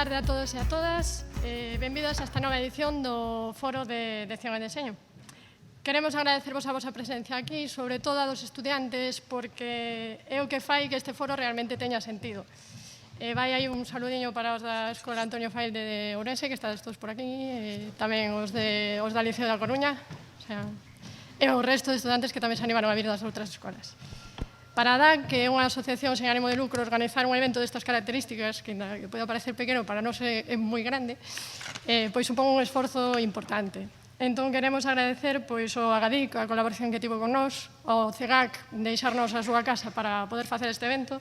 tarde a todos e a todas. Benvidos a esta nova edición do Foro de Ciencia e Deseño. Queremos agradecervos a vosa presencia aquí, sobre todo a dos estudiantes, porque é o que fai que este foro realmente teña sentido. Vai aí un saludiño para os da Escola Antonio Fail de Ourense, que estades todos por aquí, tamén os da Liceo da Coruña, e o resto de estudantes que tamén se animaron a vir das outras escolas. Para a DAC, que é unha asociación sen ánimo de lucro, organizar un evento destas características, que pode parecer pequeno, para nós é moi grande, pois supón un esforzo importante. Entón, queremos agradecer ao Agadic a colaboración que tivo con nós, ao CEGAC deixarnos a súa casa para poder facer este evento,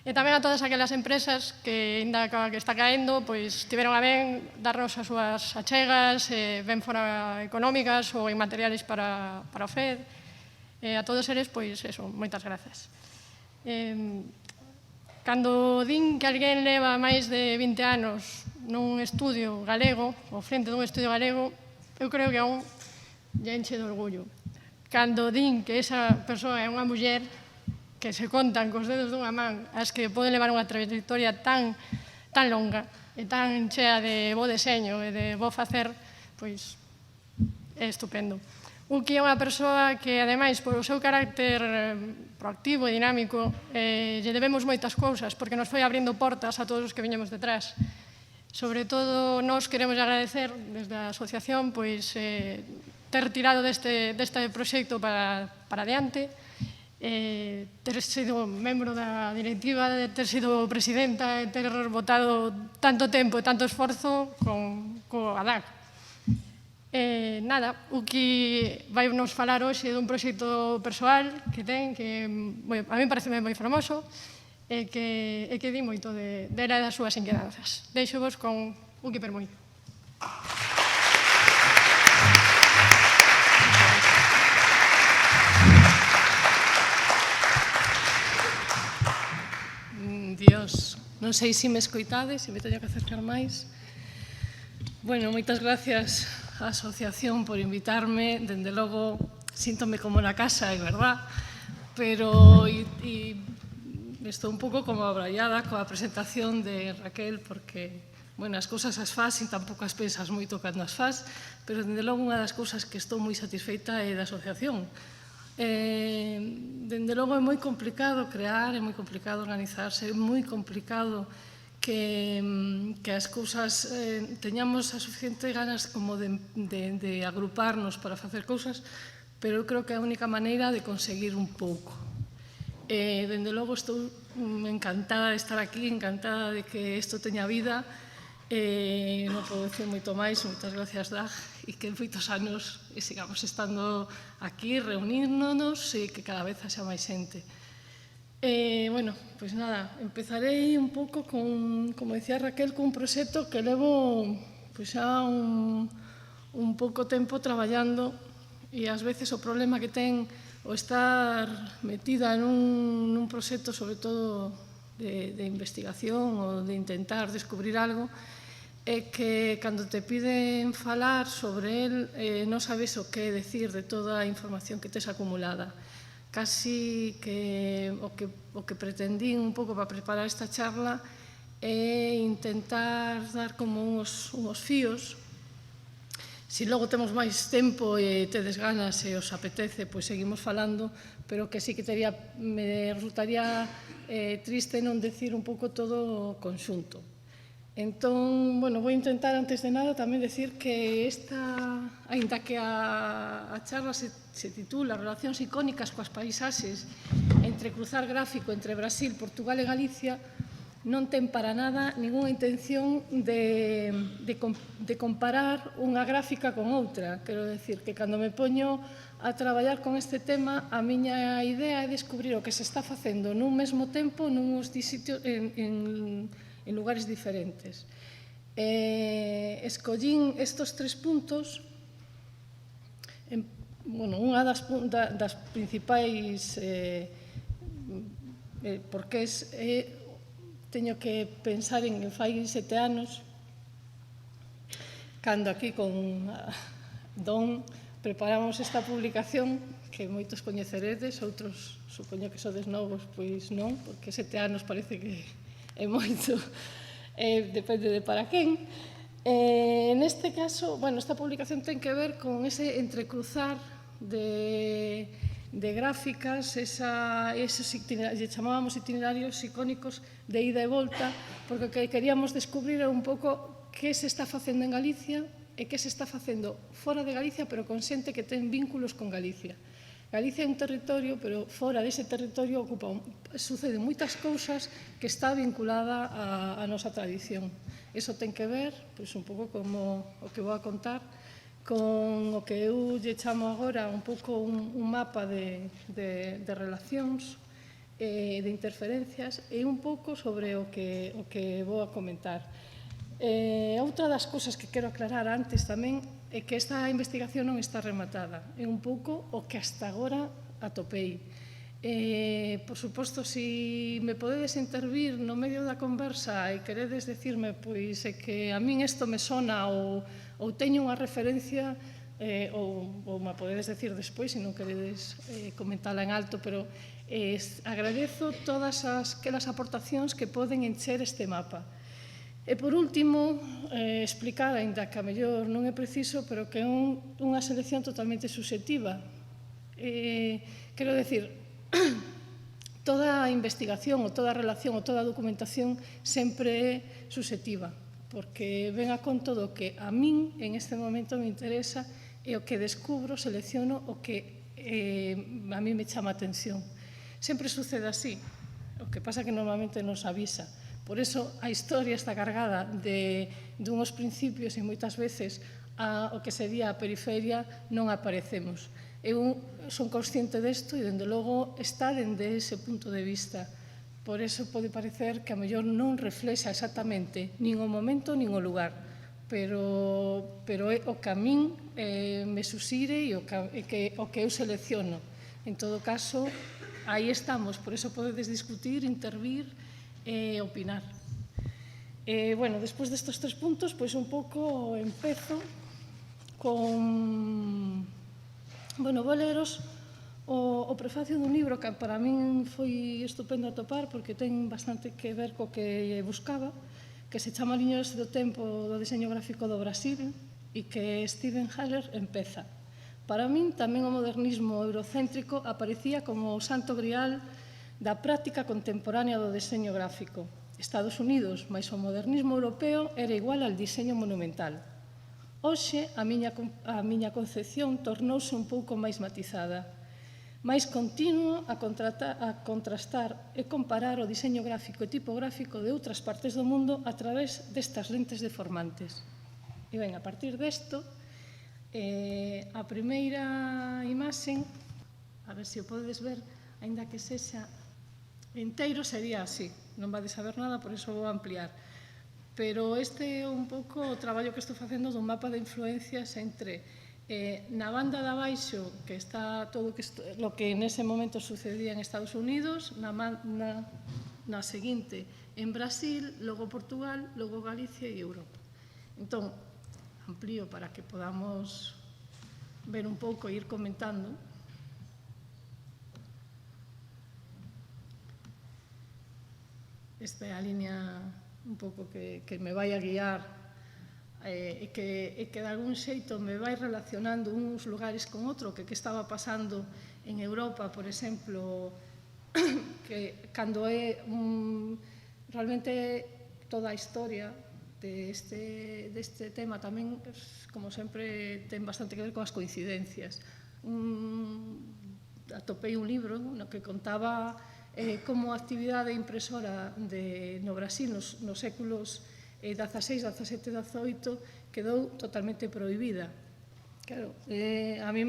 e tamén a todas aquelas empresas que, ainda que está caendo, pois tiveron a ben darnos as súas achegas, ben fora económicas ou en materiales para o FED. A todos eles, pois, eso, moitas grazas. Cando din que alguén leva máis de 20 anos nun estudio galego, ou frente dun estudio galego, eu creo que aún lle enche de orgullo. Cando din que esa persoa é unha muller, que se contan cos dedos dunha man as que poden levar unha trayectoria tan longa e tan chea de bo deseño e de bo facer, pois é estupendo. Uki é unha persoa que, ademais, por o seu carácter proactivo e dinámico, lle debemos moitas cousas, porque nos foi abrindo portas a todos os que viñemos detrás. Sobre todo, nós queremos agradecer, desde a asociación, ter tirado deste proxecto para adiante, ter sido membro da directiva, ter sido presidenta, e ter botado tanto tempo e tanto esforzo co ADAC. Nada, Uki vai nos falar hoxe dun proxecto persoal que ten, que a mí pareceme moi fermoso e que di moito dela e das súas inquedanzas. Deixo vos con Uki Permuy. Dios, non sei se me escoitades, se me teño que acercar máis. Bueno, moitas gracias a asociación por invitarme. Dende logo, síntome como na casa, é verdad, pero estou un pouco como abraiada coa presentación de Raquel, porque, bueno, as cousas as faz e tampouco as pensas moito cando as faz, pero dende logo unha das cousas que estou moi satisfeita é da asociación. Dende logo é moi complicado crear, é moi complicado organizarse, é moi complicado que as cousas teñamos a suficiente ganas como de agruparnos para facer cousas, pero eu creo que é a única maneira de conseguir un pouco. Dende logo estou encantada de estar aquí, encantada de que isto teña vida, non podo dicir moito máis, moitas gracias, Dag, e que en moitos anos sigamos estando aquí, reuníndonos e que cada vez haxa máis xente. Bueno, pois nada, empezarei un pouco con, como dicía Raquel, cun proxecto que levo xa un pouco tempo traballando, e ás veces o problema que ten o estar metida nun proxecto, sobre todo de investigación ou de intentar descubrir algo, é que cando te piden falar sobre el non sabes o que decir de toda a información que tes acumulada. Casi que o que pretendín un pouco para preparar esta charla é intentar dar como uns fíos. Se logo temos máis tempo e tedes ganas e os apetece, pois seguimos falando, pero que sí que me resultaría triste non decir un pouco todo o conxunto. Entón, bueno, vou intentar, antes de nada, tamén decir que esta, aínda que a charla se titula Relacións icónicas coas paisaxes entre cruzar gráfico entre Brasil, Portugal e Galicia, non ten para nada ninguna intención de comparar unha gráfica con outra. Quero decir que cando me poño a traballar con este tema, a miña idea é descubrir o que se está facendo nun mesmo tempo nuns sitios en lugares diferentes. Escollín estos 3 puntos. Unha das principais porqués teño que pensar en fai 7 anos, cando aquí con Don preparamos esta publicación, que moitos coñeceredes, outros supoño que sodes novos, pois non, porque 7 anos parece que é moito. depende de para quen. Neste caso, bueno, esta publicación ten que ver con ese entrecruzar de gráficas, esos itinerarios, chamábamos itinerarios icónicos de ida e volta, porque o que queríamos descubrir era un pouco que se está facendo en Galicia e que se está facendo fora de Galicia, pero con xente que ten vínculos con Galicia. Galicia é un territorio, pero fora dese territorio suceden moitas cousas que está vinculada á nosa tradición. Iso ten que ver, pois, un pouco como o que vou a contar, con o que eu lle chamo agora un pouco un mapa de relacións, de interferencias, e un pouco sobre o que vou a comentar. Outra das cousas que quero aclarar antes tamén é que esta investigación non está rematada. É un pouco o que hasta agora atopei. Por suposto, se me podedes intervir no medio da conversa e queredes decirme pois que a min isto me sona ou teño unha referencia, ou me podedes decir despois se non queredes comentala en alto, pero agradezo todas aquelas aportacións que poden encher este mapa. E, por último, explicar, aínda que a mellor non é preciso, pero que é unha selección totalmente subxectiva. Quero decir, toda a investigación, ou toda a relación, ou toda a documentación sempre é subxectiva, porque ven a conto do que a min en este momento me interesa e o que descubro, selecciono o que a mí me chama a atención. Sempre sucede así, o que pasa que normalmente nos avisa. Por iso a historia está cargada dunhos principios e moitas veces o que sería a periferia non aparecemos. Eu son consciente desto e, dende logo, está dende ese punto de vista. Por iso pode parecer que a mellor non reflexa exactamente nin o momento nin o lugar, pero é o que a min me susire e o que eu selecciono. En todo caso, aí estamos, por iso podedes discutir, intervir e opinar. Bueno, despois destes 3 puntos, pois un pouco empezo con... Bueno, vou leros o prefacio dun libro que para min foi estupendo atopar porque ten bastante que ver co que buscaba, que se chama Liñas do tempo do deseño gráfico do Brasil e que Steven Haller empeza. Para min, tamén o modernismo eurocéntrico aparecía como o santo grial da práctica contemporánea do deseño gráfico. Estados Unidos, mais o modernismo europeo, era igual al diseño monumental. Hoxe, a miña concepción tornouse un pouco máis matizada, máis continuo a contrastar e comparar o diseño gráfico e tipográfico de outras partes do mundo a través destas lentes deformantes. E ben, a partir desto, a primeira imaxe, a ver se o podedes ver, aínda que sexa enteiro, sería así. Non vades a ver nada, por iso vou ampliar. Pero este é un pouco o traballo que estou facendo dun mapa de influencias entre na banda de abaixo, que está todo o que nese momento sucedía en Estados Unidos, na seguinte en Brasil, logo Portugal, logo Galicia e Europa. Entón, amplío para que podamos ver un pouco e ir comentando. Esta é a línea un pouco que me vai a guiar e que de algún xeito me vai relacionando uns lugares con outro, que estaba pasando en Europa, por exemplo, que cando é realmente toda a historia deste tema tamén, como sempre, ten bastante que ver con as coincidencias. Atopei un libro no que contaba como a actividade impresora no Brasil nos séculos XVI, XVII e XVIII quedou totalmente prohibida. Claro, a mí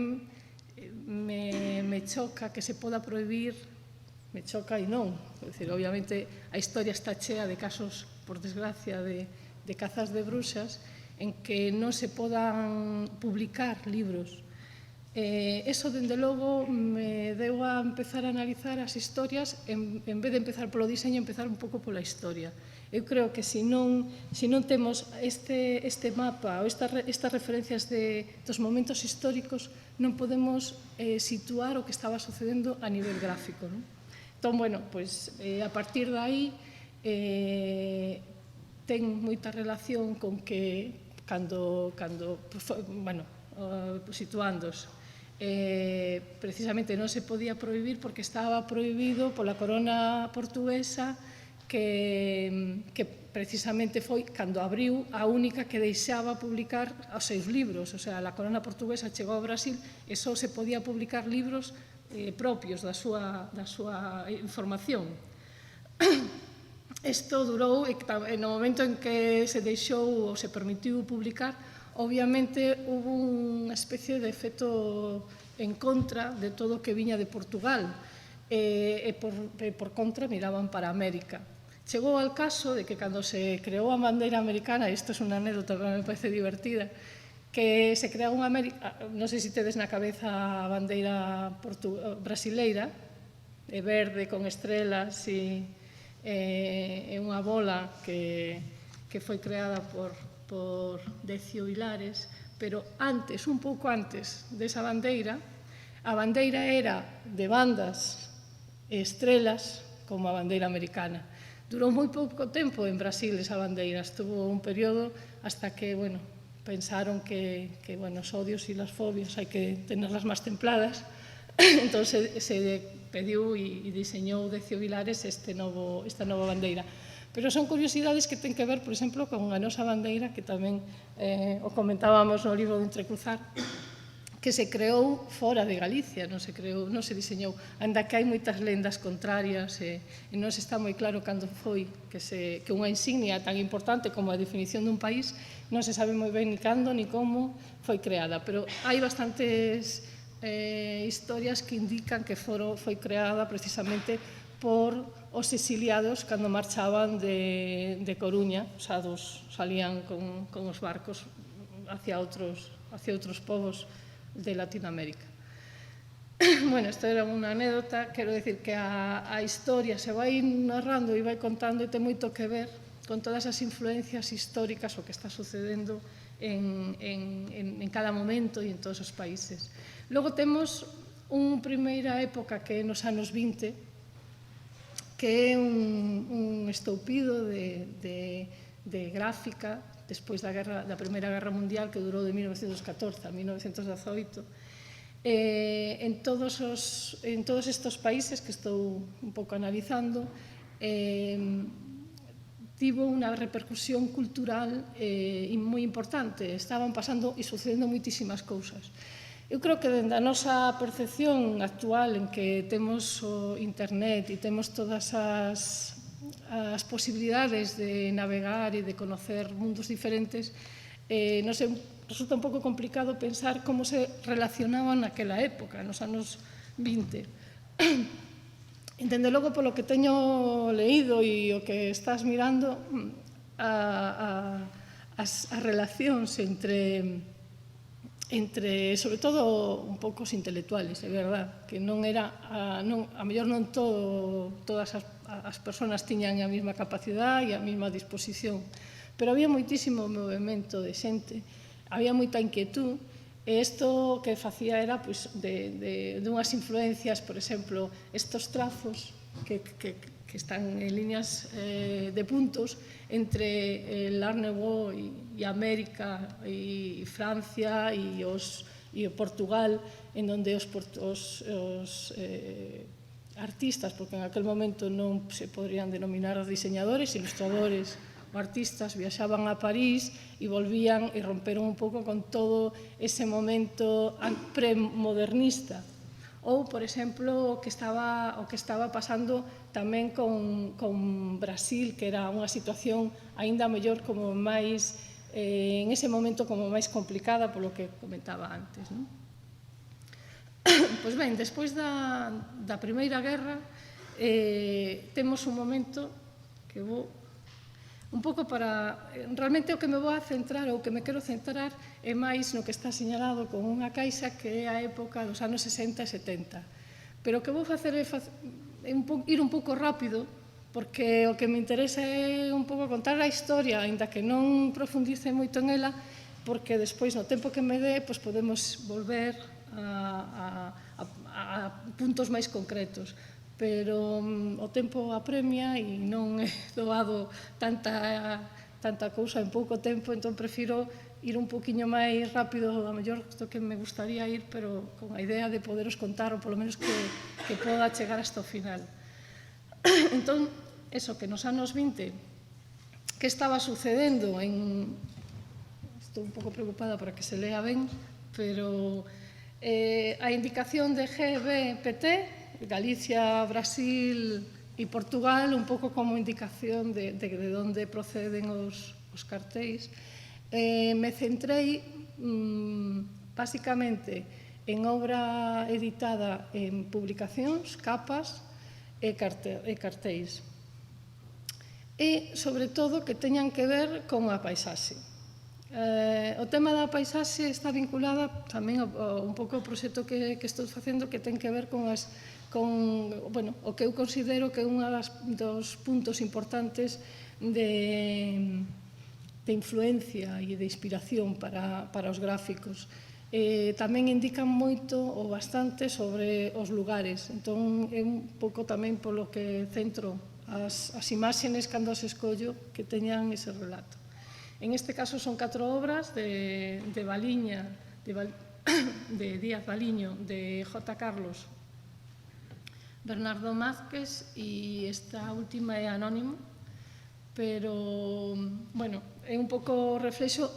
me choca que se poda prohibir, me choca e non. É dicir, obviamente, a historia está chea de casos, por desgracia, de cazas de bruxas en que non se podan publicar libros. Eso, dende logo, me deu a empezar a analizar as historias, en vez de empezar polo diseño, empezar un pouco pola historia. Eu creo que se non temos este mapa ou estas referencias dos momentos históricos, non podemos situar o que estaba sucedendo a nivel gráfico. Entón, bueno, a partir de aí, ten moita relación con que cando situándos, precisamente non se podía prohibir porque estaba prohibido pola corona portuguesa que precisamente foi cando abriu a única que deixaba publicar os seus libros. O sea, a corona portuguesa chegou ao Brasil e só se podía publicar libros propios da súa información. Isto durou, e no momento en que se deixou ou se permitiu publicar, obviamente hubo unha especie de efecto en contra de todo o que viña de Portugal e por contra miraban para América. Chegou ao caso de que cando se creou a bandeira americana, e isto é unha anécdota que me parece divertida, que se creou unha América, non sei se tedes na cabeza a bandeira brasileira, verde con estrelas e unha bola que foi creada por Decio Vilares, pero antes, un pouco antes desa bandeira, a bandeira era de bandas e estrelas como a bandeira americana. Durou moi pouco tempo en Brasil esa bandeira, estuvo un período hasta que, pensaron que os odios e las fobias hai que tenerlas máis templadas, entón se pediu e diseñou Decio Vilares esta nova bandeira. Pero son curiosidades que ten que ver, por exemplo, con a nosa bandeira, que tamén o comentábamos no libro de Entrecruzar, que se creou fora de Galicia, non se diseñou, ainda que hai moitas lendas contrarias e non se está moi claro cando foi que unha insignia tan importante como a definición dun país non se sabe moi ben ni cando ni como foi creada, pero hai bastantes historias que indican que foi creada precisamente por os exiliados cando marchaban de Coruña, salían con os barcos hacia outros povos de Latinoamérica. Isto era unha anécdota, quero dicir que a historia se vai narrando e vai contando e ten moito que ver con todas as influencias históricas o que está sucedendo en cada momento e en todos os países. Logo temos unha primeira época que é nos anos 20, que é un estoupido de gráfica despois da Primeira Guerra Mundial, que durou de 1914 a 1918, en todos estes países que estou un pouco analizando, tivo unha repercusión cultural moi importante. Estaban pasando e sucedendo moitísimas cousas. Eu creo que dende a nosa percepción actual en que temos o internet e temos todas as posibilidades de navegar e de conocer mundos diferentes, resulta un pouco complicado pensar como se relacionaban naquela época, nos anos 20. Dende logo, polo que teño leído e o que estás mirando, as relacións entre, sobre todo, un pouco os intelectuales, é verdad, que non era, a mellor non todas as persoas tiñan a mesma capacidade e a mesma disposición, pero había moitísimo movimento de xente, había moita inquietud, e isto que facía era de unhas influencias, por exemplo, estos trazos que están en líneas de puntos entre el Art Nouveau e América e Francia e Portugal, en donde os artistas, porque en aquel momento non se podrían denominar diseñadores, ilustradores ou artistas, viaxaban a París e volvían e romperon un pouco con todo ese momento premodernista. Ou, por exemplo, o que estaba pasando tamén con Brasil, que era unha situación aínda mellor como máis, en ese momento como máis complicada polo que comentaba antes. Pois ben, despois da Primeira Guerra temos un momento que vou un pouco para... Realmente o que me vou a centrar, ou que me quero centrar, é máis no que está señalado con unha caixa que é a época dos anos 60 e 70. Pero o que vou facer é ir un pouco rápido, porque o que me interesa é un pouco contar a historia, aínda que non profundice moito en ela, porque despois, no tempo que me dé, podemos volver a puntos máis concretos, pero o tempo apremia e non é doado tanta tanta cousa en pouco tempo, entón prefiro ir un poquinho máis rápido, a mellor do que me gustaría ir, pero con a idea de poderos contar, ou polo menos que poda chegar hasta o final. Entón, eso, que nos anos 20, que estaba sucedendo en... Estou un pouco preocupada para que se lea ben, pero a indicación de GBPT, Galicia, Brasil e Portugal, un pouco como indicación de onde proceden os cartéis, me centrei basicamente en obra editada en publicacións, capas e cartéis. E, sobre todo, que teñan que ver con a paisaxe. O tema da paisaxe está vinculada tamén un pouco ao proxecto que estou facendo, que ten que ver con o que eu considero que é un dos puntos importantes de influencia e de inspiración para os gráficos. Tamén indican moito ou bastante sobre os lugares, entón é un pouco tamén polo que centro as imágenes cando as escollo que teñan ese relato. En este caso son 4 obras de Baliña, de Díaz Baliño, de J. Carlos, Bernardo Mázquez e esta última é Anónimo, pero, bueno, é un pouco reflexo,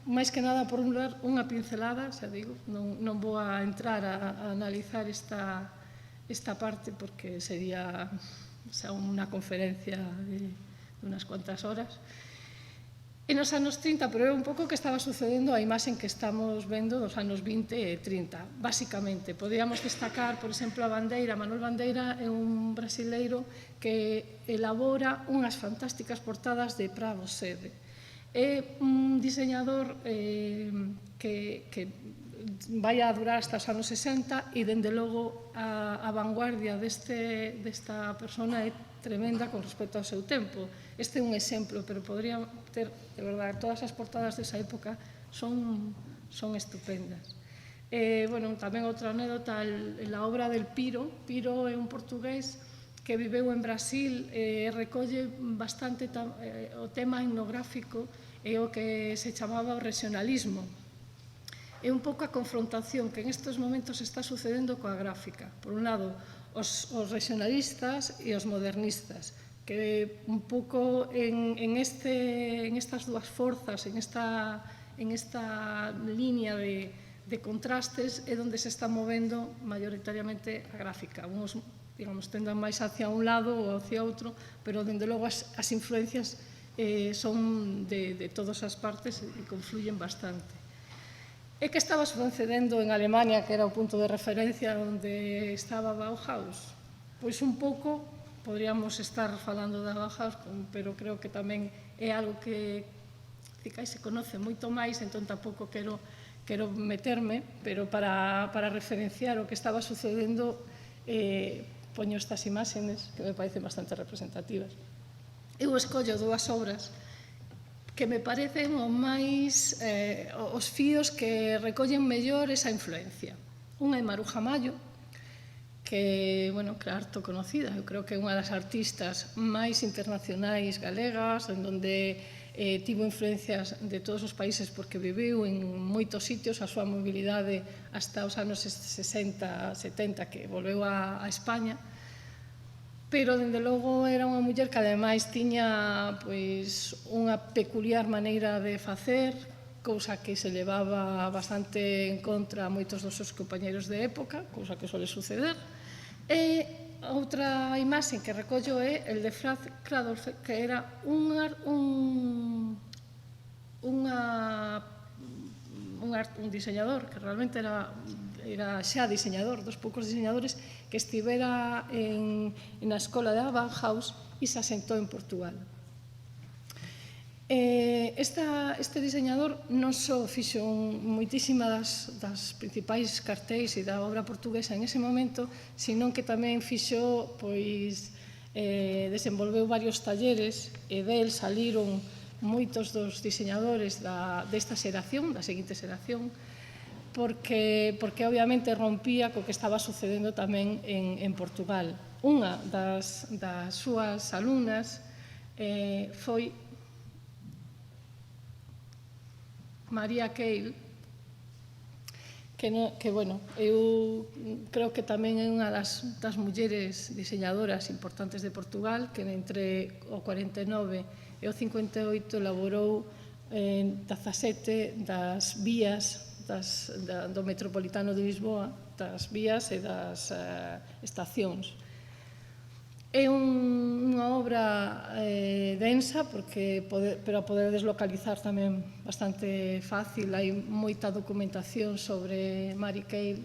máis que nada por dar unha pincelada, xa digo, non vou a entrar a analizar esta parte porque sería unha conferencia de unhas cuantas horas. E nos anos 30, pero é un pouco o que estaba sucedendo a imaxen que estamos vendo dos anos 20 e 30. Básicamente, podíamos destacar, por exemplo, a Bandeira. Manuel Bandeira é un brasileiro que elabora unhas fantásticas portadas de Prado Sede. É un diseñador que vai a durar hasta os anos 60 e, dende logo, a vanguardia desta persona é tremenda con respecto ao seu tempo. Este é un exemplo, pero podría ter, de verdade, todas as portadas desa época son estupendas. Bueno, tamén outra anécdota, a obra del Piro. Piro é un portugués que viveu en Brasil e recolle bastante o tema etnográfico e o que se chamaba o regionalismo. É un pouco a confrontación que en estes momentos está sucedendo coa gráfica. Por un lado, os regionalistas e os modernistas, que un pouco en estas dúas forzas, en esta línea de contrastes, é onde se está movendo maioritariamente a gráfica. Uns, digamos, tendan máis hacia un lado ou hacia outro, pero, dende logo, as influencias son de todas as partes e confluyen bastante. E que estaba sucedendo en Alemania, que era o punto de referencia onde estaba Bauhaus? Pois un pouco, podríamos estar falando da Bauhaus, pero creo que tamén é algo que se conoce moito máis, entón tampouco quero meterme, pero para referenciar o que estaba sucedendo, poño estas imágenes que me parecen bastante representativas. Eu escollo 2 obras que me parecen os fíos que recollen mellor esa influencia. Unha é Maruja Mallo, que, bueno, que é harto conocida. Eu creo que é unha das artistas máis internacionais galegas, en donde tivo influencias de todos os países porque viviu en moitos sitios, a súa mobilidade hasta os anos 60, 70, que volveu a España. Pero, dende logo, era unha muller que, ademais, tiña unha peculiar maneira de facer, cousa que se levaba bastante en contra a moitos dos seus compañeros de época, cousa que suele suceder. E outra imaxe que recollo é el de Franz Kradorf, que era un diseñador que realmente era xa diseñador, dos poucos diseñadores que estivera na escola de Bauhaus e se asentou en Portugal. Este diseñador non só fixo moitísimas das principais cartéis e da obra portuguesa en ese momento, sino que tamén fixo, desenvolveu varios talleres e del saliron moitos dos diseñadores desta xeración, da seguinte xeración, porque obviamente rompía co que estaba sucedendo tamén en Portugal. Unha das súas alumnas foi María Cale, que bueno, eu creo que tamén é unha das mulleres diseñadoras importantes de Portugal, que entre o 49 e o 58 elaborou 17 das vías do Metropolitano de Lisboa, das vías e das estacións. É unha obra densa, pero a poder deslocalizar tamén bastante fácil. Hai moita documentación sobre Marie Cale.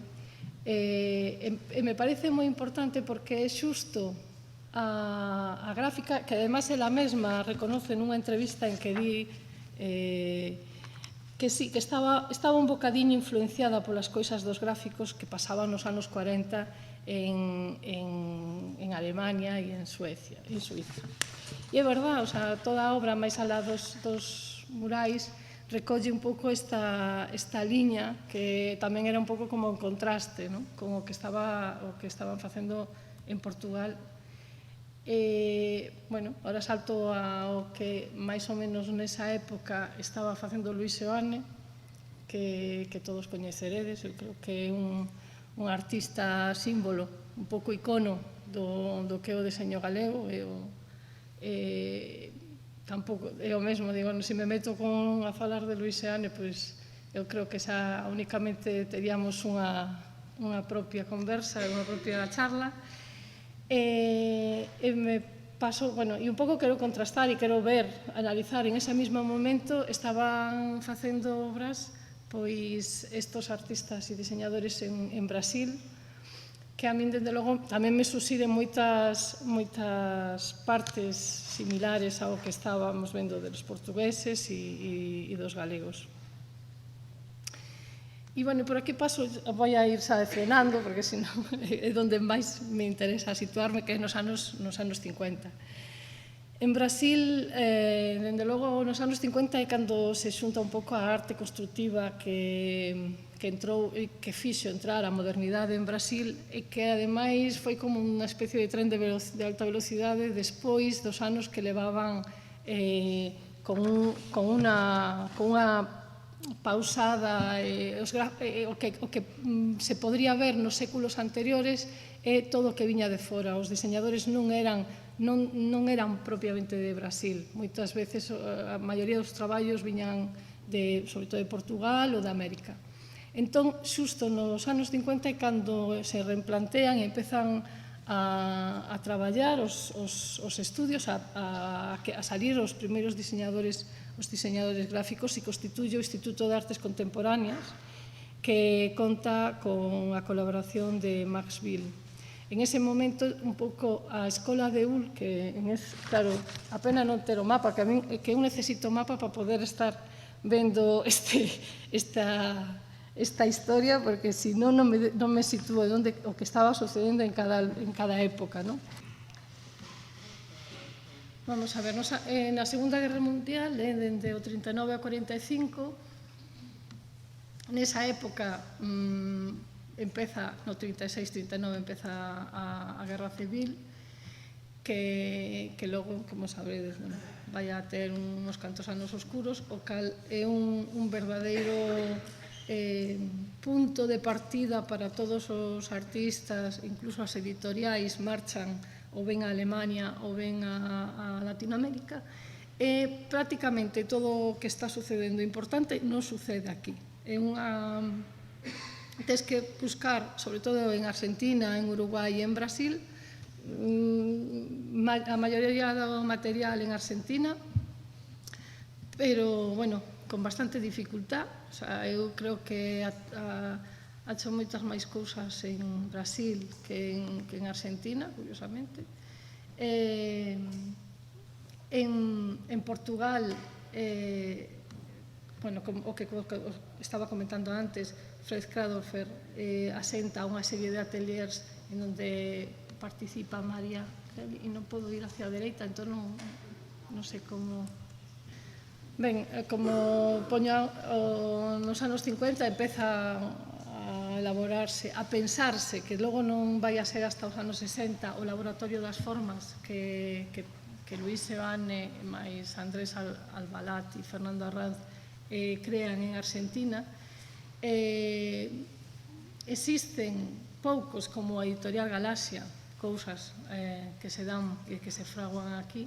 E me parece moi importante porque é xusto a gráfica, que además ela mesma reconoce nunha entrevista en que di que sí, que estaba un bocadiño influenciada polas cousas dos gráficos que pasaban nos anos 40 en Alemania e en Suecia, en Suiza. E é verdad, toda a obra máis alá dos murais recolle un pouco esta liña que tamén era un pouco como un contraste con o que estaban facendo en Portugal. Bueno, ahora salto ao que máis ou menos nesa época estaba facendo Luís Seoane, que todos coñeceredes. Eu creo que é un artista símbolo, un pouco icono do que é o deseño galego. Tampouco é o mesmo, digo, se me meto a falar de Luís Seoane, pois eu creo que xa únicamente teríamos unha propia conversa, unha propia charla. Me paso, bueno, e un pouco quero contrastar e quero ver, analizar, en ese mesmo momento estaban facendo obras pois estos artistas e diseñadores en Brasil, que a min, dende logo, tamén me suscitan moitas partes similares ao que estábamos vendo dos portugueses e dos galegos. E, bueno, por aquí paso, vou a ir frenando, porque senón é onde máis me interesa situarme, que é nos anos 50. En Brasil, dende logo, nos anos 50 é cando se xunta un pouco a arte constructiva que fixo entrar a modernidade en Brasil e que, ademais, foi como unha especie de tren de alta velocidade despois dos anos que levaban con unha pausada. O que se podría ver nos séculos anteriores é todo o que viña de fora. Os diseñadores non eran propiamente de Brasil. Moitas veces a maioría dos traballos viñan sobre todo de Portugal ou de América. Entón, xusto nos anos 50 é cando se replantean e empezan a traballar os estudios, a salir os primeiros diseñadores gráficos, e constituye o Instituto de Artes Contemporáneas, que conta con a colaboración de Max Bill. En ese momento, un pouco a Escola de Hull, que, claro, a pena non ter o mapa, que eu necesito mapa para poder estar vendo esta historia, porque senón non me sitúo o que estaba sucedendo en cada época, non? Vamos a ver, na Segunda Guerra Mundial, dende o 39 ao 45, nesa época empeza, no 36-39, empeza a Guerra Civil, que logo, como sabredes, vai a ter uns cantos anos oscuros, o cal é un verdadeiro punto de partida para todos os artistas, incluso as editoriais marchan ou ben a Alemania ou ben a Latinoamérica, e prácticamente todo o que está sucedendo importante non sucede aquí. Tens que buscar, sobre todo en Argentina, en Uruguai e en Brasil, a maioría do material en Argentina, pero, bueno, con bastante dificultad. Eu creo que hacho moitas máis cousas en Brasil que en Argentina, curiosamente. En Portugal, o que estaba comentando antes, Fred Kradorfer asenta unha serie de ateliers en onde participa María, e non podo ir hacia a dereita, entón non sei como... Ben, como poño nos anos 50, empeza a elaborarse, a pensarse, que logo non vai a ser hasta os anos 60, o Laboratorio das Formas que Luís Seoane, máis Andrés Albalat e Fernando Arranz crean en Argentina. Existen poucos como a editorial Galaxia, cousas que se dan e que se fraguan aquí,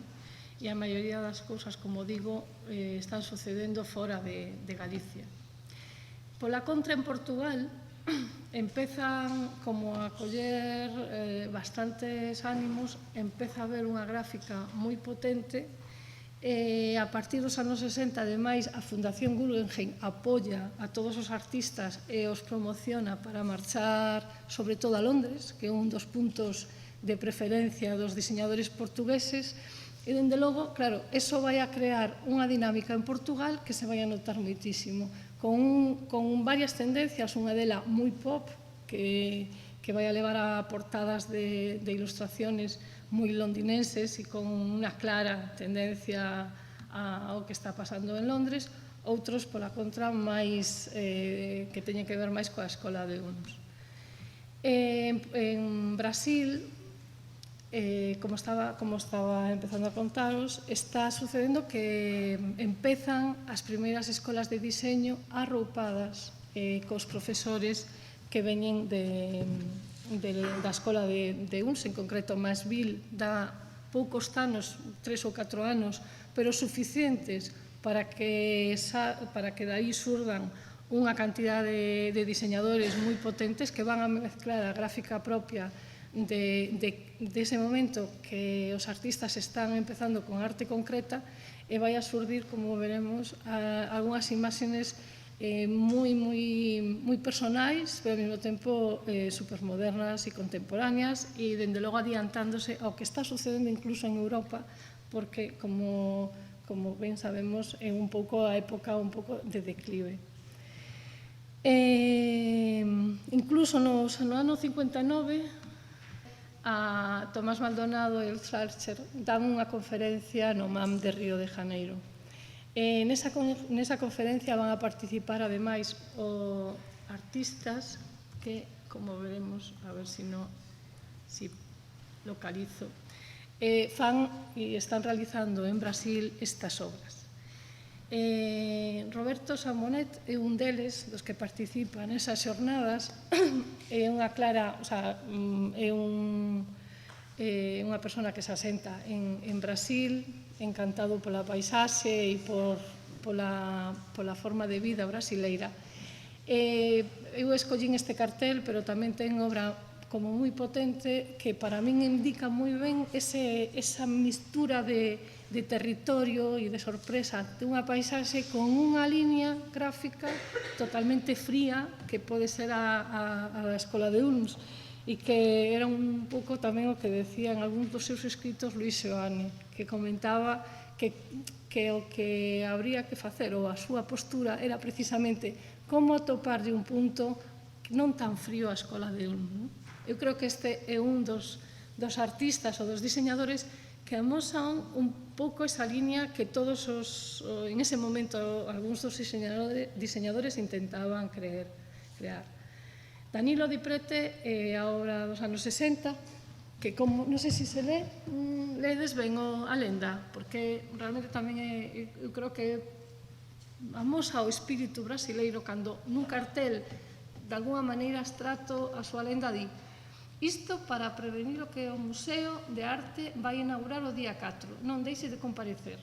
e a maioría das cousas, como digo, están sucedendo fora de Galicia. Pola contra, en Portugal, empezan como a coller bastantes ánimos, empeza a haber unha gráfica moi potente. A partir dos anos 60, ademais, a Fundación Guggenheim apoia a todos os artistas e os promociona para marchar, sobre todo a Londres, que é un dos puntos de preferencia dos diseñadores portugueses, e, dende logo, claro, eso vai a crear unha dinámica en Portugal que se vai a notar moitísimo, con varias tendencias, unha dela moi pop, que vai a levar a portadas de ilustraciones moi londinenses e con unha clara tendencia ao que está pasando en Londres, outros, pola contra, máis que teñen que ver máis coa escola de Unos. En Brasil, como estaba empezando a contaros, está sucedendo que empezan as primeiras escolas de diseño arroupadas cos profesores que veñen da escola de Uns, en concreto Masville, dá poucos anos, 3 ou 4 anos, pero suficientes para que daí surdan unha cantidade de diseñadores moi potentes que van a mezclar a gráfica propia dese momento que os artistas están empezando con arte concreta, e vai a surdir, como veremos, algunhas imaxes moi personais, pero ao mesmo tempo supermodernas e contemporáneas, e, dende logo, adiantándose ao que está sucedendo incluso en Europa, porque, como ben sabemos, é un pouco a época un pouco de declive. Incluso no ano 59, a Tomás Maldonado e el Schwarzer dan unha conferencia no MAM de Río de Janeiro. Nesa conferencia van a participar, ademais, artistas que, como veremos, a ver si localizo, fan e están realizando en Brasil estas obras. Roberto Samonet é un deles, dos que participan nesas xornadas. É unha clara, é unha persona que se asenta en Brasil, encantado pola paisaxe e pola forma de vida brasileira. Eu escollín este cartel, pero tamén ten obra como moi potente que para min indica moi ben esa mistura de territorio e de sorpresa de unha paisaxe con unha liña gráfica totalmente fría, que pode ser a escola de Ulms, e que era un pouco tamén o que decía en algúns dos seus escritos Luis Seoane, que comentaba que o que habría que facer, ou a súa postura, era precisamente como atoparlle un punto non tan frío á escola de Ulm. Eu creo que este é un dos artistas ou dos diseñadores que amosan un pouco esa liña que todos en ese momento, algúns dos diseñadores intentaban crear. Danilo Di Prete é a obra dos anos 60, que, como non sei se lee, ledes ben a lenda, porque realmente tamén eu creo que amosa o espírito brasileiro cando nun cartel, de alguna maneira abstracto, a súa lenda di: isto para prevenir o que o Museo de Arte vai inaugurar o día 4, non deixe de comparecer.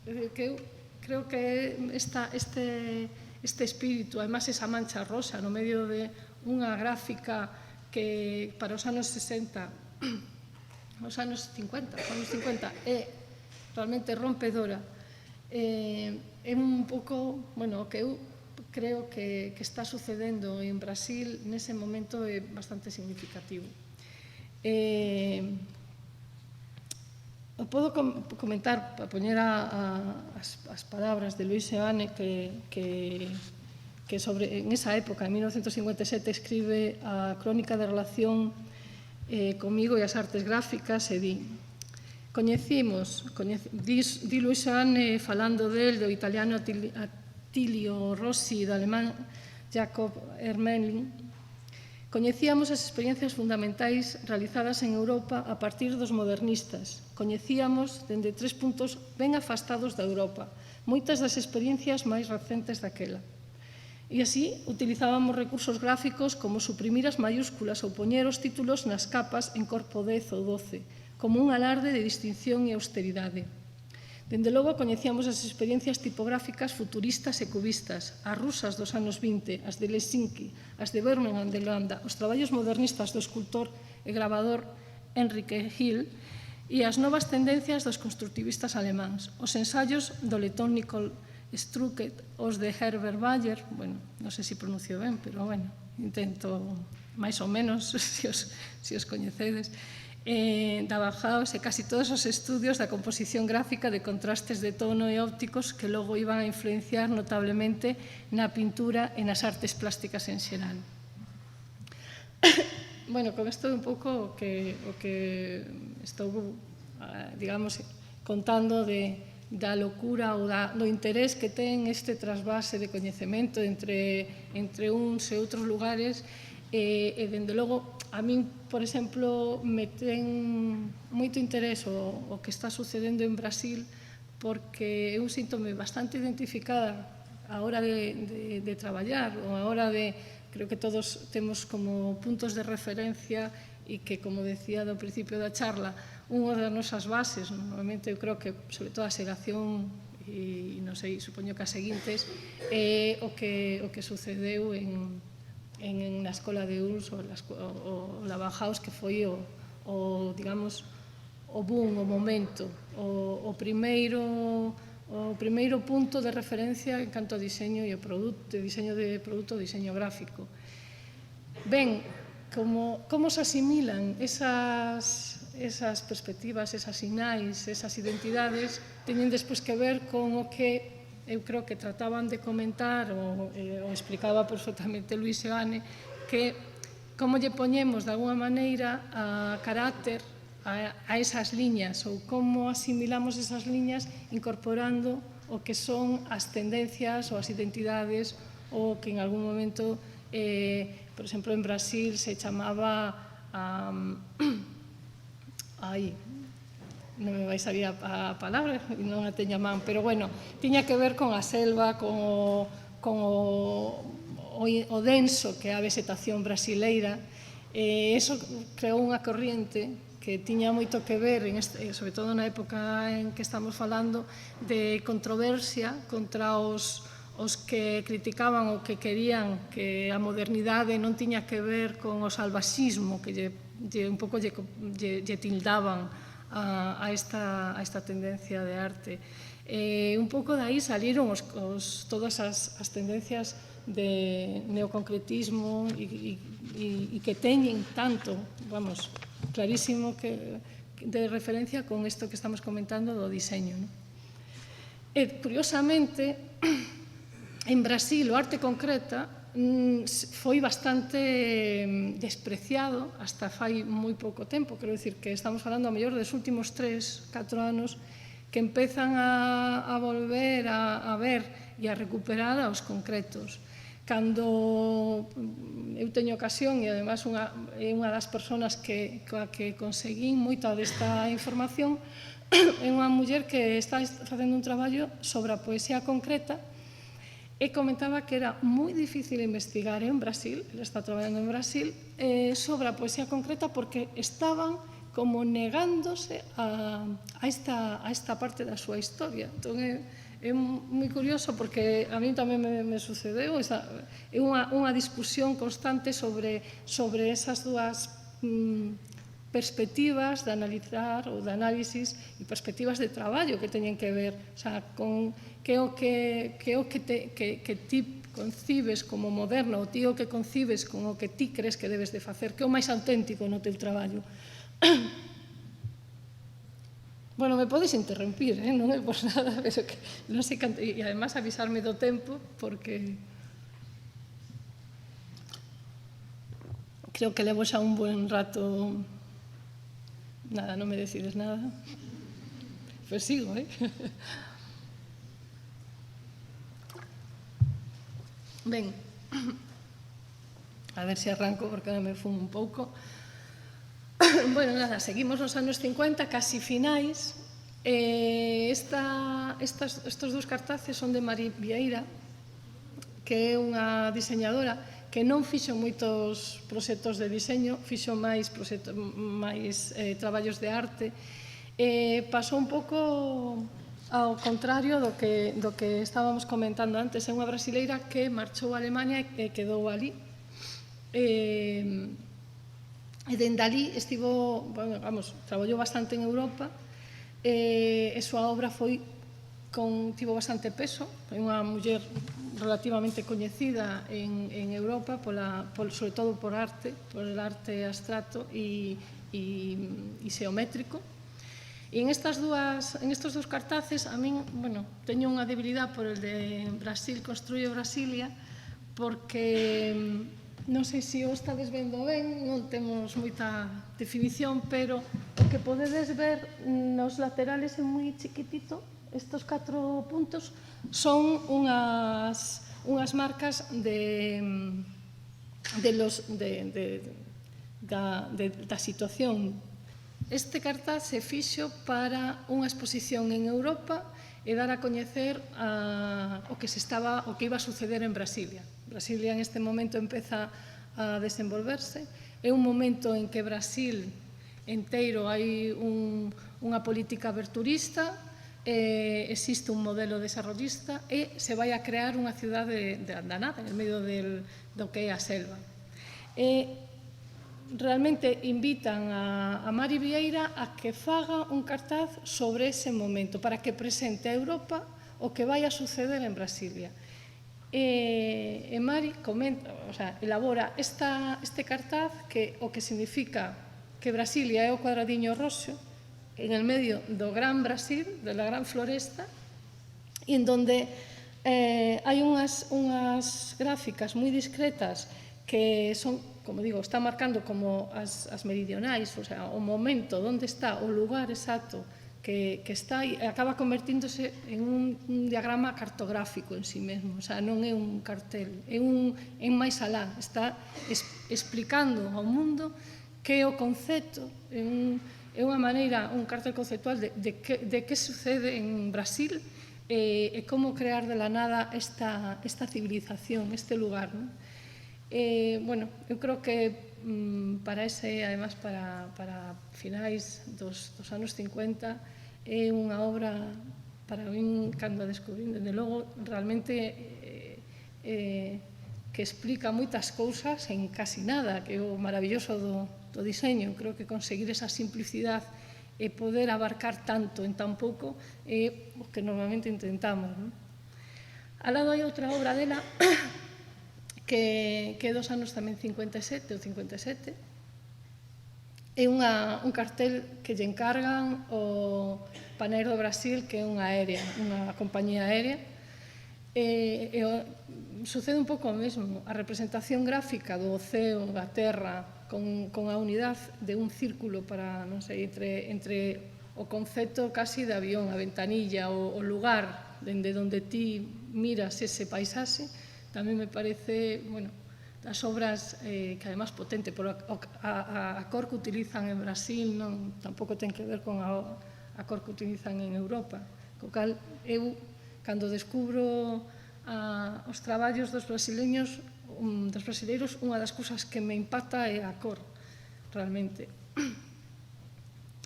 Que eu creo que este espírito, además esa mancha rosa no medio de unha gráfica que para os anos 60, os anos 50, é realmente rompedora, é un pouco, bueno, o que eu creo que está sucedendo en Brasil nese momento é bastante significativo. Podo comentar, para poñer as palabras de Luis Seoane, que en esa época, en 1957, escribe a crónica de relación comigo e as artes gráficas, e di: di Luis Seoane, falando do italiano Attilio Rossi e do alemán Jakob Ermelin: coñecíamos as experiencias fundamentais realizadas en Europa a partir dos modernistas. Coñecíamos dende 3 puntos ben afastados da Europa, moitas das experiencias máis recentes daquela. E así utilizábamos recursos gráficos como suprimir as mayúsculas ou poñer os títulos nas capas en corpo 10 ou 12, como un alarde de distinción e austeridade. Dende logo, coñecíamos as experiencias tipográficas futuristas e cubistas, as rusas dos anos 20, as de Helsinki, as de Birmingham de Holanda, os traballos modernistas do escultor e grabador Enrique Hill e as novas tendencias dos constructivistas alemáns, os ensaios do letón Nicole Strucket, os de Herbert Bayer, bueno, non sei se pronuncio ben, pero bueno, intento máis ou menos, se os coñecedes, da Bauhaus e casi todos os estudios da composición gráfica de contrastes de tono e ópticos que logo iban a influenciar notablemente na pintura e nas artes plásticas en xeral. Bueno, con isto é un pouco o que estou, digamos, contando da locura ou do interés que ten este trasvase de coñecemento entre uns e outros lugares e, dende logo, a min, por exemplo, me ten moito interés o que está sucedendo en Brasil porque eu síntome bastante identificada a hora de traballar ou a hora de, creo que todos temos como puntos de referencia e que, como decía do principio da charla, unha das nosas bases, normalmente eu creo que, sobre todo a xeración, e non sei, supoño que as seguintes, é o que sucedeu na Escola de Uls ou la Bauhaus, que foi digamos, o boom, o momento, o primeiro punto de referencia en canto a diseño e diseño de produto, diseño gráfico. Ben, como se asimilan esas perspectivas, esas sinais, esas identidades, teñen despois que ver con o que eu creo que trataban de comentar ou explicaba perfectamente Luis Seoane, que como lle poñemos de alguma maneira a carácter a esas liñas ou como asimilamos esas liñas incorporando o que son as tendencias ou as identidades ou que en algún momento, por exemplo, en Brasil se chamaba non me vai salir a palabra, non a teño a man, pero bueno, tiña que ver con a selva, con o denso que é a vegetación brasileira, e iso creou unha corriente que tiña moito que ver, sobre todo na época en que estamos falando, de controversia contra os que criticaban ou que querían que a modernidade non tiña que ver con o salvaxismo que un pouco lle tildaban a esta tendencia de arte. Un pouco de aí saliron todas as tendencias de neoconcretismo e que teñen tanto, vamos, clarísimo de referencia con isto que estamos comentando do diseño. E, curiosamente, en Brasil o arte concreta foi bastante despreciado hasta fai moi pouco tempo, quero dicir que estamos falando a mellor dos últimos 3-4 anos que empezan a volver a ver e a recuperar aos concretos. Cando eu teño ocasión, e además é unha das persoas coa que conseguín moita desta información, é unha muller que está facendo un traballo sobre a poesía concreta e comentaba que era moi difícil investigar en Brasil, ele está traballando en Brasil, sobre a poesía concreta porque estaban como negándose a esta parte da súa historia. Entón, é moi curioso porque a mí tamén me sucedeu, é unha discusión constante sobre esas dúas perspectivas de analizar ou de análisis e perspectivas de traballo que teñen que ver, con que o que ti concibes como moderno ou ti o que concibes con o que ti crees que debes de facer, que é o máis auténtico no teu traballo. Bueno, me podes interrumpir, non é por nada, pero que non sei canto, e además avisarme do tempo, porque creo que levo xa un buen rato. Nada, non me decides nada. Pois sigo, Ben, a ver se arranco, porque ahora me fumo un pouco. Bueno, nada, seguimos nos anos 50, casi finais, Estes dous cartaces son de Mari Vieira, que é unha diseñadora que non fixo moitos proxectos de diseño, fixo máis traballos de arte. Pasou un pouco ao contrario do que estábamos comentando antes. É unha brasileira que marchou a Alemania e quedou ali. E dende ali estivo, traballou bastante en Europa, e súa obra tivo bastante peso. É unha muller relativamente coñecida en Europa, sobre todo por arte abstracto e xeométrico. E en estes dous cartaces, a min, teño unha debilidade por el de Brasil construye Brasilia, porque non sei se o estades vendo ben, non temos moita definición, pero o que podedes ver nos laterales é moi chiquitito. Estos 4 puntos son unhas marcas da situación. Este cartaz se fixo para unha exposición en Europa e dar a coñecer o que iba a suceder en Brasilia. Brasilia en este momento empeza a desenvolverse. É un momento en que Brasil enteiro hai unha política aberturista, existe un modelo desarrollista e se vai a crear unha cidade da nada, en medio do que é a selva. Realmente invitan a Mari Vieira a que faga un cartaz sobre ese momento, para que presente a Europa o que vai a suceder en Brasilia. E Mari elabora este cartaz que o que significa que Brasilia é o cuadradiño roxo en el medio do gran Brasil, da gran floresta, e en donde hai unhas gráficas moi discretas que son, como digo, está marcando como as meridionais, o momento onde está, o lugar exacto que está e acaba convertíndose en un diagrama cartográfico en sí mesmo, non é un cartel, é máis alá, está explicando ao mundo que é o concepto, é unha maneira, un cartel conceptual de que sucede en Brasil e como crear de la nada esta civilización, este lugar. Eu creo que para además, para finais dos anos 50, é unha obra, para min, cando a descubrín, desde logo, realmente que explica moitas cousas en casi nada, que é o maravilloso do diseño. Creo que conseguir esa simplicidade e poder abarcar tanto en tan pouco é o que normalmente intentamos. Al lado hai outra obra dela que é dos anos tamén 57 ou 57. É un cartel que lle encargan o Panair do Brasil, que é unha compañía aérea. Sucede un pouco o mesmo. A representación gráfica do oceo, da terra, con a unidade de un círculo para, non sei, entre o concepto casi de avión, a ventanilla, o lugar dende onde ti miras ese paisaxe, tamén me parece, das obras que además potente, a cor que utilizan en Brasil tampouco ten que ver con a cor que utilizan en Europa. Co cal, eu, cando descubro os traballos dos brasileiros, unha das cousas que me impacta é a cor, realmente.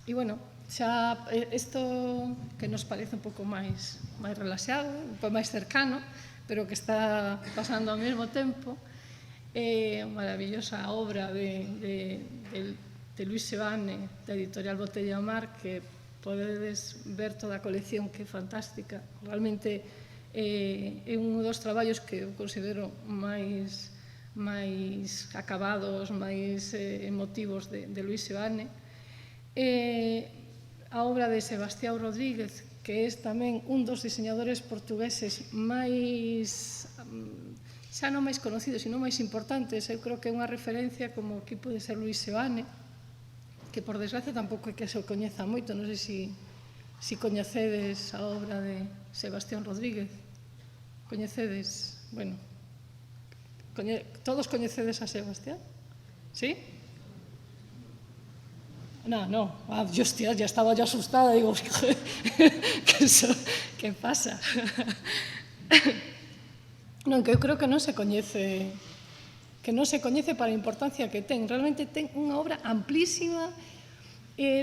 E, xa isto que nos parece un pouco máis relaxado, un pouco máis cercano, pero que está pasando ao mesmo tempo, é unha maravillosa obra de Luis Seoane, da editorial Botella ao Mar, que podedes ver toda a colección, que é fantástica. Realmente é un dos traballos que eu considero máis acabados, máis emotivos de Luis Seoane. A obra de Sebastião Rodríguez, que é tamén un dos diseñadores portugueses máis, xa non máis conocidos, sino máis importantes. Eu creo que é unha referencia como que pode ser Luis Seoane, que por desgracia tampouco é que se o coñeza moito. Non sei se coñecedes a obra de Sebastião Rodríguez. Coñecedes, todos coñecedes a Sebastián? Sí? hostia, ya estaba yo asustada, digo, ¿qué pasa? Non, que eu creo que non se coñece para a importancia que ten. Realmente ten unha obra amplísima,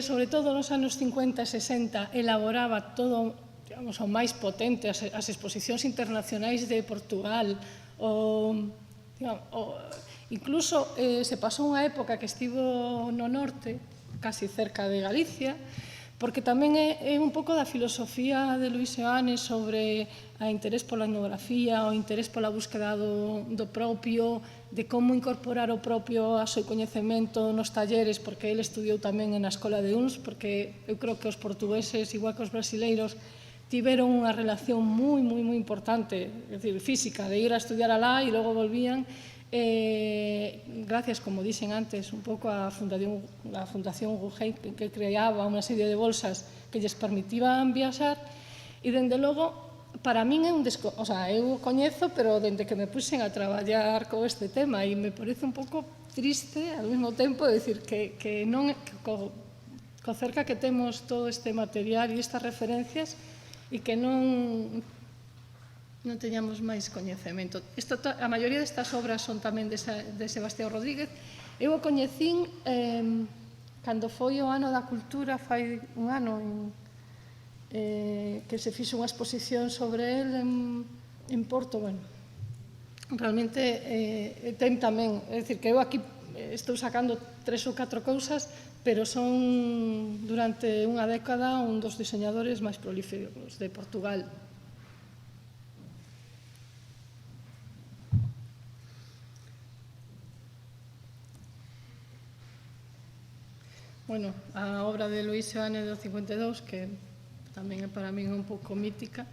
sobre todo nos anos 50 e 60, elaboraba todo, digamos, o máis potente, as exposicións internacionais de Portugal, incluso se pasou unha época que estivo no norte, casi cerca de Galicia, porque tamén é un pouco da filosofía de Luis Seoane sobre a interés pola etnografía, o interés pola búsqueda do propio, de como incorporar o propio ao seu coñecemento nos talleres, porque ele estudiou tamén na Escola de Uns, porque eu creo que os portugueses, igual que os brasileiros, tiveron unha relación moi importante, é dicir, física, de ir a estudiar alá e logo volvían, gracias, como dixen antes, un pouco a Fundación Guggenheim, que creaba unha serie de bolsas que lles permitían viaxar, e, dende logo, para min é un eu coñezo, pero dende que me puxen a traballar con este tema, e me parece un pouco triste, ao mesmo tempo, decir que non, co cerca que temos todo este material e estas referencias, e que non teñamos máis coñecemento. A maioría destas obras son tamén de Sebastián Rodríguez. Eu o coñecín cando foi o Ano da Cultura, fai un ano, que se fixo unha exposición sobre el en Porto. Bueno, realmente ten tamén, é dicir, que eu aquí estou sacando 3 ou 4 cousas, pero son, durante unha década, un dos diseñadores máis prolíficos de Portugal. Bueno, a obra de Luis Seoane do 52, que tamén é para min un pouco mítica,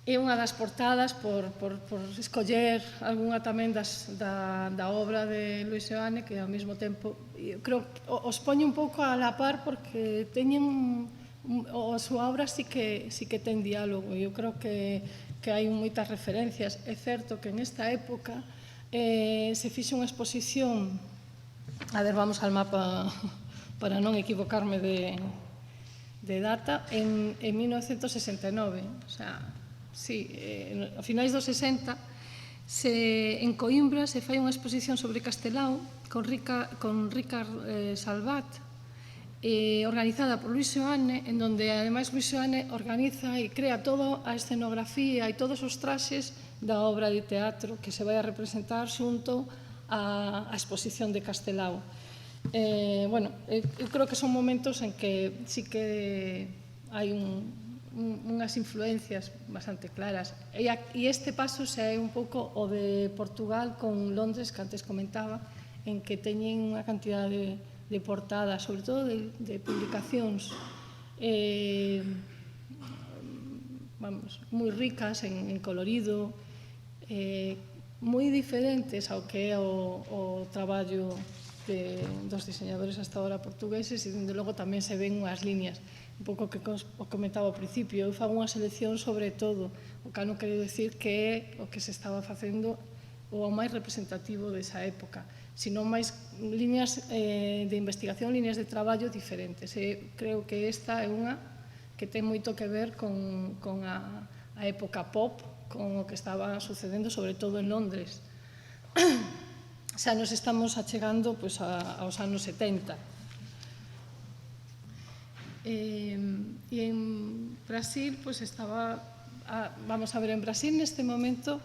é unha das portadas por escoller algunha tamén da obra de Luis Seoane, que ao mesmo tempo, creo que os poño un pouco a la par porque teñen, a súa obra sí que ten diálogo, e eu creo que hai moitas referencias. É certo que en esta época se fixe unha exposición. A ver, vamos al mapa para non equivocarme de data, en 1969. O sea, sí, a finais dos 60, en Coimbra se fai unha exposición sobre Castelao con Ricard Salvat, organizada por Luis Seoane, en donde, ademais, Luis Seoane organiza e crea toda a escenografía e todos os traxes da obra de teatro que se vai a representar xunto a exposición de Castelao. Bueno, eu creo que son momentos en que sí que hai unhas influencias bastante claras. E este paso xa é un pouco o de Portugal con Londres, que antes comentaba, en que teñen unha cantidade de portadas, sobre todo de publicacións moi ricas en colorido, moi diferentes ao que é o traballo dos diseñadores hasta ahora portugueses, e, dende logo, tamén se ven unhas líneas, un pouco que o comentaba ao principio. Eu fago unha selección sobre todo, o que non quero dicir que é o que se estaba facendo o máis representativo desa época, sino máis líneas de investigación, líneas de traballo diferentes. Creo que esta é unha que ten moito que ver con a época pop, con o que estaba sucedendo, sobre todo en Londres. Xa nos estamos achegando aos anos 70. E en Brasil, estaba, vamos a ver, en Brasil neste momento,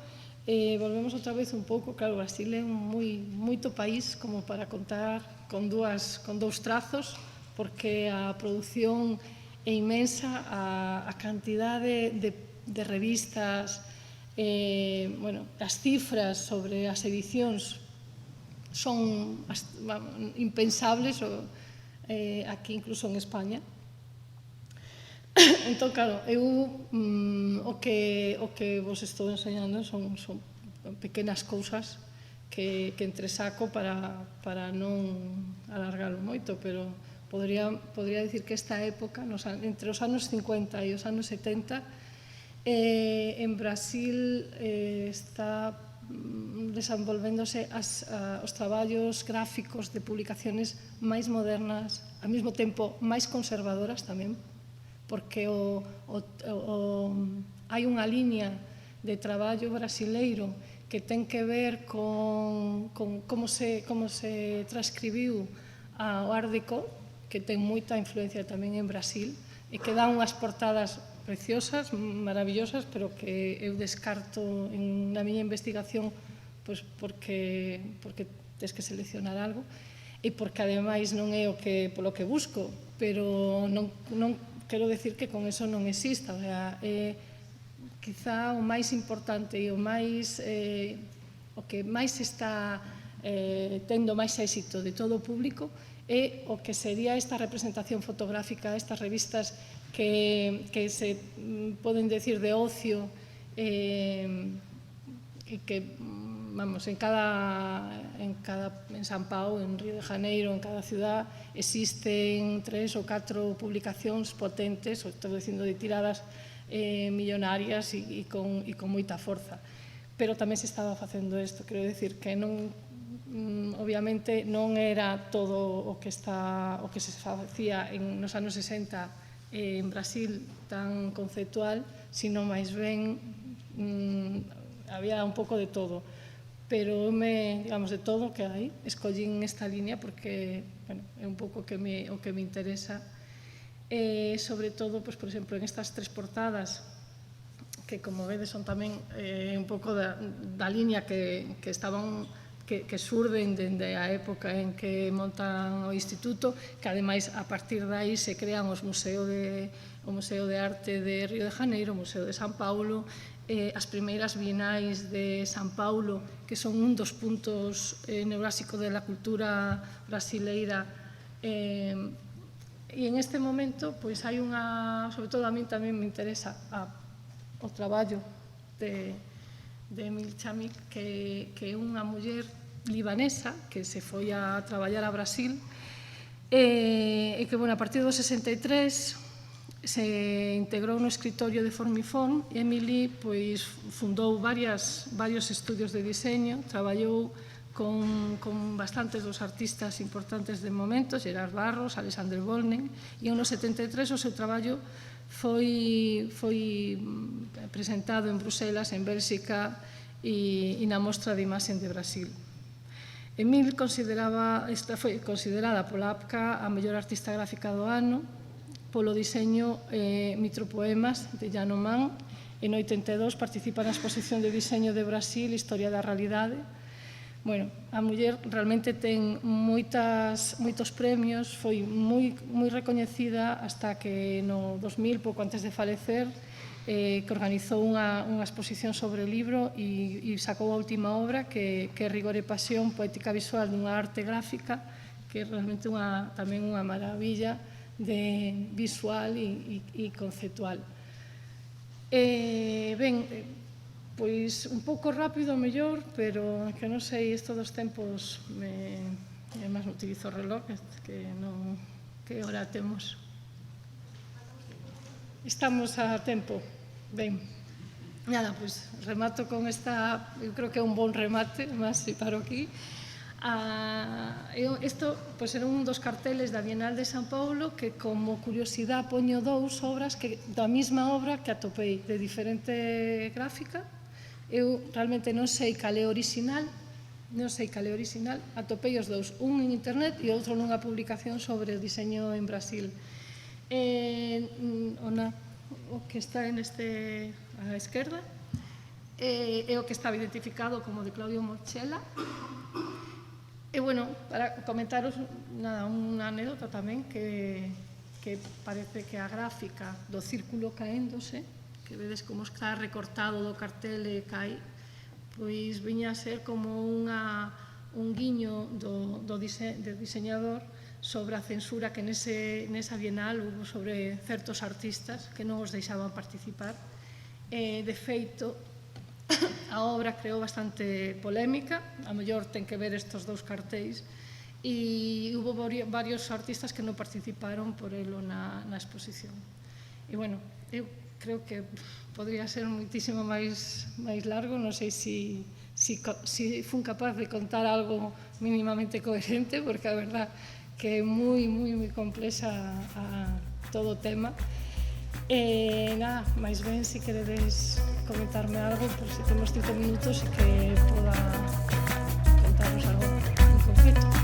volvemos outra vez un pouco, claro, Brasil é moito país como para contar con dous trazos, porque a produción é inmensa, a cantidade de revistas, as cifras sobre as edicións son impensables aquí, incluso en España. Entón, claro, eu o que vos estou enseñando son pequenas cousas que entresaco para non alargalo moito, pero podría dicir que esta época, entre os anos 50 e os anos 70, en Brasil está desenvolvéndose os traballos gráficos de publicaciones máis modernas, ao mesmo tempo máis conservadoras tamén, porque hai unha liña de traballo brasileiro que ten que ver con como se transcribiu ao Art Deco, que ten moita influencia tamén en Brasil, e que dá unhas portadas preciosas, maravillosas, pero que eu descarto na miña investigación porque tens que seleccionar algo e porque ademais non é polo que busco, pero non quero decir que con eso non exista. É quizá o máis importante e o que máis está tendo máis éxito de todo o público é o que sería esta representación fotográfica, estas revistas que se poden decir de ocio e que, vamos, en San Pau, en Río de Janeiro, en cada ciudad existen 3 ou 4 publicacións potentes, estou dicindo de tiradas millonarias e con moita forza. Pero tamén se estaba facendo isto, quero decir que non, obviamente non era todo o que se facía nos anos 60 en Brasil tan conceptual, sino máis ben había un pouco de todo. Pero digamos, de todo o que hai, escollín esta línea porque é un pouco o que me interesa. Sobre todo, por exemplo, en estas 3 portadas, que como vedes son tamén un pouco da línea que surden dende a época en que montan o instituto, que ademais a partir de aí se crean o Museo de Arte de Río de Janeiro, o Museo de San Paulo, as primeiras bienais de San Paulo, que son un dos puntos neurálxicos da cultura brasileira. E en este momento, pois hai sobre todo a mí tamén me interesa o traballo de Emil Chamik, que é unha muller libanesa que se foi a traballar a Brasil e que, a partir do 63 se integrou no escritorio de Formifón e Emily fundou varios estudios de diseño, traballou con bastantes dos artistas importantes de momento, Gerard Barros, Alexander Volnen, e no 73 o seu traballo foi presentado en Bruselas, en Bélxica e na Mostra de Imaxen de Brasil. Emil foi considerada pola APCA a mellor artista gráfica do ano polo diseño Micropoemas de Jan Oman. En 82 participa na exposición de diseño de Brasil, Historia da Realidade. A muller realmente ten moitos premios, foi moi recoñecida hasta que no 2000, pouco antes de falecer, que organizou unha exposición sobre o libro e sacou a última obra que é Rigor e Pasión, poética visual dunha arte gráfica, que é realmente tamén unha maravilla visual e conceptual. Pois un pouco rápido, mellor, pero que non sei, isto dos tempos, además utilizo o reloj, que hora temos? Estamos a tempo. Ben, nada, pois remato con esta, eu creo que é un bon remate, mas se paro aquí. Isto era un dos carteles da Bienal de San Paulo que, como curiosidade, poño 2 obras da mesma obra que atopei, de diferente gráfica. Eu realmente non sei cal é original, atopei os 2, un en internet e outro nunha publicación sobre o diseño en Brasil. O que está á esquerda é o que estaba identificado como de Claudio Morchela. E, para comentaros unha anécdota tamén, que parece que a gráfica do círculo caéndose, que vedes como está recortado do cartel e cai, pois viña a ser como un guiño do diseñador sobre a censura que nesa Bienal hubo sobre certos artistas que non os deixaban participar. De feito, a obra creou bastante polémica, a mellor ten que ver estes 2 cartéis, e hubo varios artistas que non participaron por elo na exposición. E, eu creo que podría ser moitísimo máis largo, non sei se si fun capaz de contar algo mínimamente coherente, porque a verdad que é moi complexa todo o tema. Nada, máis ben, se queredes comentarme algo, por se temos 5 minutos e que poda contaros algo en concreto.